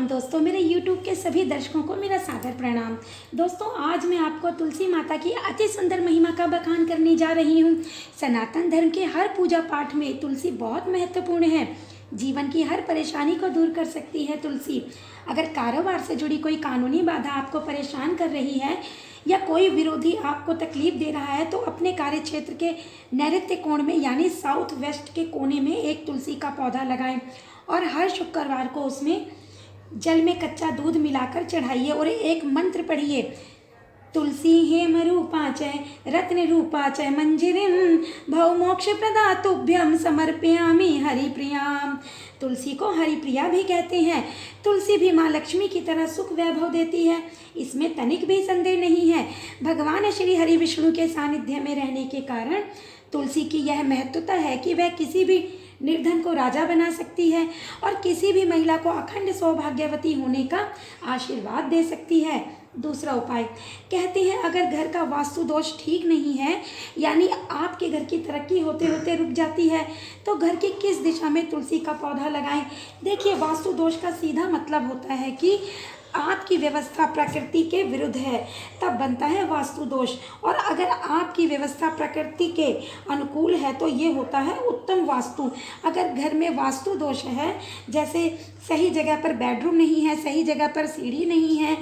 राम दोस्तों, मेरे YouTube के सभी दर्शकों को मेरा सादर प्रणाम। दोस्तों, आज मैं आपको तुलसी माता की अति सुंदर महिमा का बखान करने जा रही हूँ। सनातन धर्म के हर पूजा पाठ में तुलसी बहुत महत्वपूर्ण है। जीवन की हर परेशानी को दूर कर सकती है तुलसी। अगर कारोबार से जुड़ी कोई कानूनी बाधा आपको परेशान कर रही है या कोई विरोधी आपको तकलीफ दे रहा है, तो अपने कार्य क्षेत्र के नैऋत्य कोण में यानी साउथ वेस्ट के कोने में एक तुलसी का पौधा लगाएं और हर शुक्रवार को उसमें जल में कच्चा दूध मिलाकर चढ़ाइए और एक मंत्र पढ़िए। तुलसी हेम रूपा च रत्न रूपा च मंजिरीं भव मोक्ष प्रदातुभ्यम समर्पयामि हरिप्रियाम। तुलसी को हरिप्रिया भी कहते हैं। तुलसी भी माँ लक्ष्मी की तरह सुख वैभव देती है, इसमें तनिक भी संदेह नहीं है। भगवान श्री हरि विष्णु के सानिध्य में रहने के कारण तुलसी की यह महत्वता है कि वह किसी भी निर्धन को राजा बना सकती है और किसी भी महिला को अखंड सौभाग्यवती होने का आशीर्वाद दे सकती है। दूसरा उपाय, कहते हैं अगर घर का वास्तु दोष ठीक नहीं है, यानी आपके घर की तरक्की होते होते रुक जाती है, तो घर की किस दिशा में तुलसी का पौधा लगाएं। देखिए, वास्तु दोष का सीधा मतलब होता है कि आपकी व्यवस्था प्रकृति के विरुद्ध है, तब बनता है वास्तु दोष। और अगर आपकी व्यवस्था प्रकृति के अनुकूल है तो ये होता है उत्तम वास्तु। अगर घर में वास्तु दोष है, जैसे सही जगह पर बेडरूम नहीं है, सही जगह पर सीढ़ी नहीं है,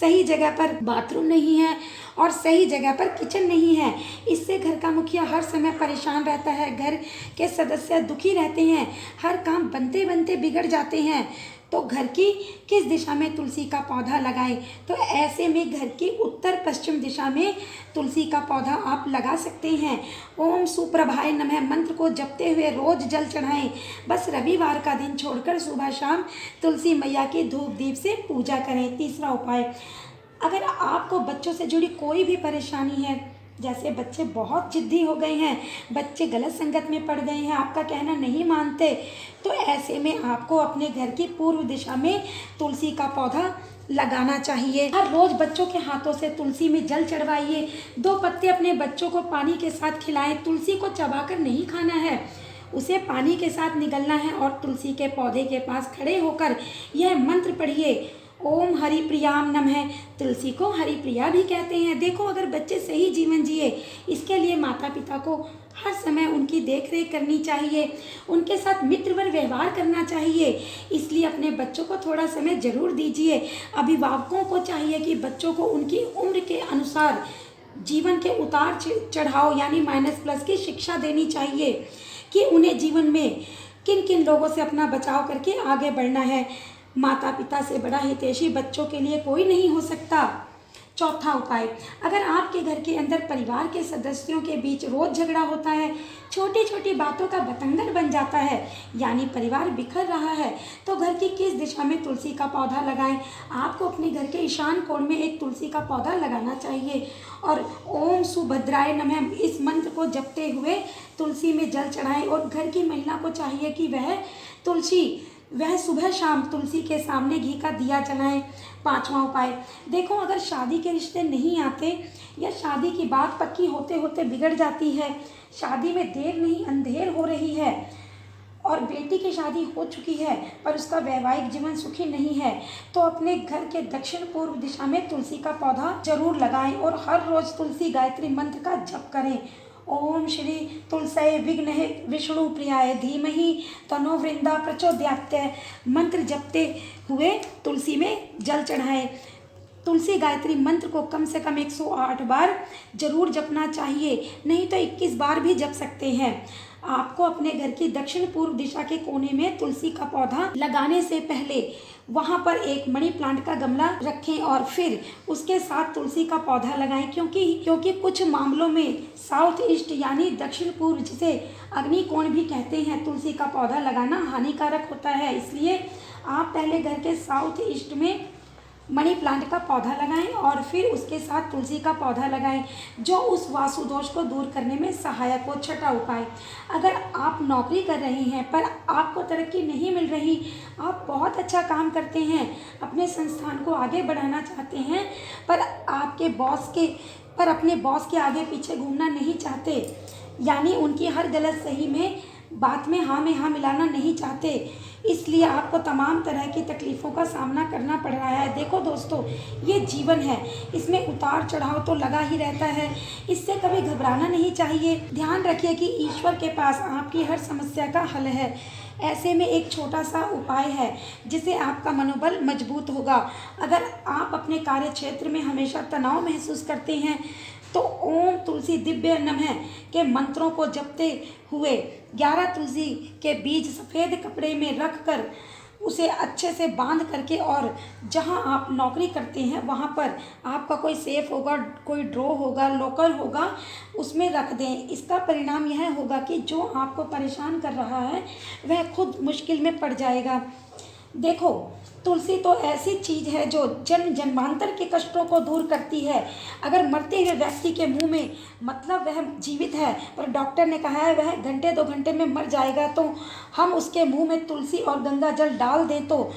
सही जगह पर बाथरूम नहीं है और सही जगह पर किचन नहीं है, इससे घर का मुखिया हर समय परेशान रहता है, घर के सदस्य दुखी रहते हैं, हर काम बनते बनते बिगड़ जाते हैं, तो घर की किस दिशा में तुलसी का पौधा लगाएं। तो ऐसे में घर की उत्तर पश्चिम दिशा में तुलसी का पौधा आप लगा सकते हैं। ओम सुप्रभाय नमः मंत्र को जपते हुए रोज जल चढ़ाएं। बस रविवार का दिन छोड़कर सुबह शाम तुलसी मैया की धूप दीप से पूजा करें। तीसरा उपाय, अगर आपको बच्चों से जुड़ी कोई भी परेशानी है, जैसे बच्चे बहुत जिद्दी हो गए हैं, बच्चे गलत संगत में पड़ गए हैं, आपका कहना नहीं मानते, तो ऐसे में आपको अपने घर की पूर्व दिशा में तुलसी का पौधा लगाना चाहिए। हर रोज बच्चों के हाथों से तुलसी में जल चढ़वाइए। 2 पत्ते अपने बच्चों को पानी के साथ खिलाएं। तुलसी को चबाकर नहीं खाना है, उसे पानी के साथ निगलना है और तुलसी के पौधे के पास खड़े होकर यह मंत्र पढ़िए, ओम हरिप्रियाम नमः। तुलसी को हरिप्रिया भी कहते हैं। देखो, अगर बच्चे सही जीवन जिए, इसके लिए माता पिता को हर समय उनकी देखरेख करनी चाहिए, उनके साथ मित्रवत व्यवहार करना चाहिए, इसलिए अपने बच्चों को थोड़ा समय जरूर दीजिए। अभिभावकों को चाहिए कि बच्चों को उनकी उम्र के अनुसार जीवन के उतार चढ़ाव यानी माइनस प्लस की शिक्षा देनी चाहिए कि उन्हें जीवन में किन किन लोगों से अपना बचाव करके आगे बढ़ना है। माता पिता से बड़ा हितैषी बच्चों के लिए कोई नहीं हो सकता। चौथा उपाय, अगर आपके घर के अंदर परिवार के सदस्यों के बीच रोज झगड़ा होता है, छोटी छोटी बातों का बतंगड़ बन जाता है, यानी परिवार बिखर रहा है, तो घर की किस दिशा में तुलसी का पौधा लगाएं। आपको अपने घर के ईशान कोण में एक तुलसी का पौधा लगाना चाहिए और ओम सुभद्राय नमः इस मंत्र को जपते हुए तुलसी में जल चढ़ाएं। और घर की महिला को चाहिए कि वह सुबह शाम तुलसी के सामने घी का दिया जलाएं। 5वां उपाय, देखो अगर शादी के रिश्ते नहीं आते या शादी की बात पक्की होते होते बिगड़ जाती है, शादी में देर नहीं अंधेर हो रही है और बेटी की शादी हो चुकी है पर उसका वैवाहिक जीवन सुखी नहीं है, तो अपने घर के दक्षिण पूर्व दिशा में तुलसी का पौधा जरूर लगाएं और हर रोज तुलसी गायत्री मंत्र का जप करें। ओम श्री तुलसये विघ्नहे विष्णु प्रियाय धीमहि तनो वृंदा प्रचोदयात् मंत्र जपते हुए तुलसी में जल चढ़ाएं। तुलसी गायत्री मंत्र को कम से कम 108 बार जरूर जपना चाहिए, नहीं तो 21 बार भी जप सकते हैं। आपको अपने घर की दक्षिण पूर्व दिशा के कोने में तुलसी का पौधा लगाने से पहले वहां पर एक मनी प्लांट का गमला रखें और फिर उसके साथ तुलसी का पौधा लगाएं, क्योंकि कुछ मामलों में साउथ ईस्ट यानी दक्षिण पूर्व, जिसे अग्नि कोण भी कहते हैं, तुलसी का पौधा लगाना हानिकारक होता है। इसलिए आप पहले घर के साउथ ईस्ट में मनी प्लांट का पौधा लगाएं और फिर उसके साथ तुलसी का पौधा लगाएं, जो उस वास्तु दोष को दूर करने में सहायक हो। छठा उपाय, अगर आप नौकरी कर रहे हैं पर आपको तरक्की नहीं मिल रही, आप बहुत अच्छा काम करते हैं, अपने संस्थान को आगे बढ़ाना चाहते हैं पर अपने बॉस के आगे पीछे घूमना नहीं चाहते, यानी उनकी हर गलत सही में बात में हाँ मिलाना नहीं चाहते, इसलिए आपको तमाम तरह की तकलीफ़ों का सामना करना पड़ रहा है। देखो दोस्तों, ये जीवन है, इसमें उतार चढ़ाव तो लगा ही रहता है, इससे कभी घबराना नहीं चाहिए। ध्यान रखिए कि ईश्वर के पास आपकी हर समस्या का हल है। ऐसे में एक छोटा सा उपाय है जिससे आपका मनोबल मजबूत होगा। अगर आप अपने कार्य क्षेत्र में हमेशा तनाव महसूस करते हैं तो ओम तुलसी दिव्य नमः के मंत्रों को जपते हुए 11 तुलसी के बीज सफ़ेद कपड़े में रख कर उसे अच्छे से बांध करके और जहां आप नौकरी करते हैं वहां पर आपका कोई सेफ होगा, कोई ड्रॉ होगा, लॉकर होगा, उसमें रख दें। इसका परिणाम यह होगा कि जो आपको परेशान कर रहा है वह खुद मुश्किल में पड़ जाएगा। देखो, तुलसी तो ऐसी चीज़ है जो जन्म जन्मांतर के कष्टों को दूर करती है। अगर मरते हुए व्यक्ति के मुंह में मतलब वह जीवित है पर डॉक्टर ने कहा है वह घंटे 2 घंटे में मर जाएगा, तो हम उसके मुंह में तुलसी और गंगा जल डाल दें तो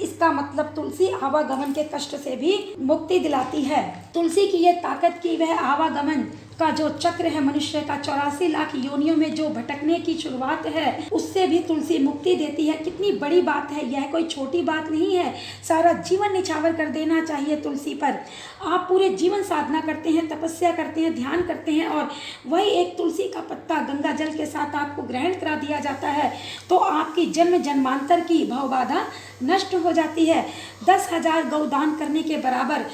इसका मतलब तुलसी आवागमन के कष्ट से भी मुक्ति दिलाती है। तुलसी की यह ताकत कि वह आवागमन का जो चक्र है मनुष्य का 84 लाख योनियों में जो भटकने की शुरुआत है उससे भी तुलसी मुक्ति देती है। कितनी बड़ी बात है, यह कोई छोटी बात नहीं है। सारा जीवन निछावर कर देना चाहिए तुलसी पर। आप पूरे जीवन साधना करते हैं, तपस्या करते हैं, ध्यान करते हैं और वही एक तुलसी का पत्ता गंगा जल के साथ आपको ग्रहण करा दिया जाता है तो आपकी जन्म जन्मांतर की भवबाधा नष्ट हो जाती है। 10,000 गौदान करने के बराबर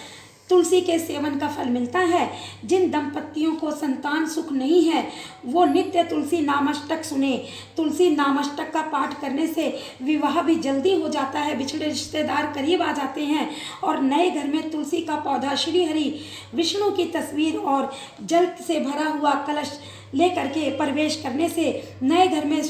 तुलसी के सेवन का फल मिलता है। जिन दंपतियों को संतान सुख नहीं है वो नित्य तुलसी नामाष्टक सुने। तुलसी नामाष्टक का पाठ करने से विवाह भी जल्दी हो जाता है, बिछड़े रिश्तेदार करीब आ जाते हैं और नए घर में तुलसी का पौधा, श्री हरि विष्णु की तस्वीर और जल से भरा हुआ कलश लेकर के प्रवेश करने से नए घर में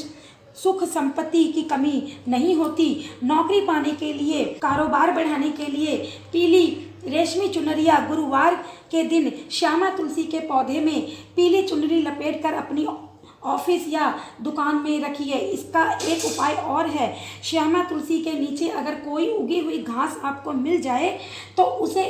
सुख संपत्ति की कमी नहीं होती। नौकरी पाने के लिए, कारोबार बढ़ाने के लिए पीली रेशमी चुनरिया गुरुवार के दिन श्यामा तुलसी के पौधे में पीली चुनरी लपेटकर अपनी ऑफिस या दुकान में रखिए। इसका एक उपाय और है, श्यामा तुलसी के नीचे अगर कोई उगी हुई घास आपको मिल जाए तो उसे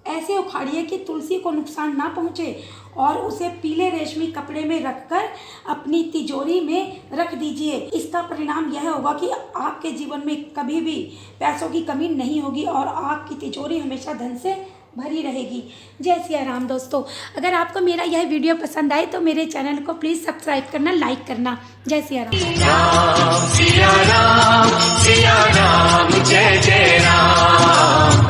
ऐसे उखाड़िए कि तुलसी को नुकसान ना पहुँचे और उसे पीले रेशमी कपड़े में रखकर अपनी तिजोरी में रख दीजिए। इसका परिणाम यह होगा कि आपके जीवन में कभी भी पैसों की कमी नहीं होगी और आपकी तिजोरी हमेशा धन से भरी रहेगी। जय सिया राम। दोस्तों, अगर आपको मेरा यह वीडियो पसंद आए तो मेरे चैनल को प्लीज़ सब्सक्राइब करना, लाइक करना। जय सिया राम। सिया राम, सिया राम, जय जय राम।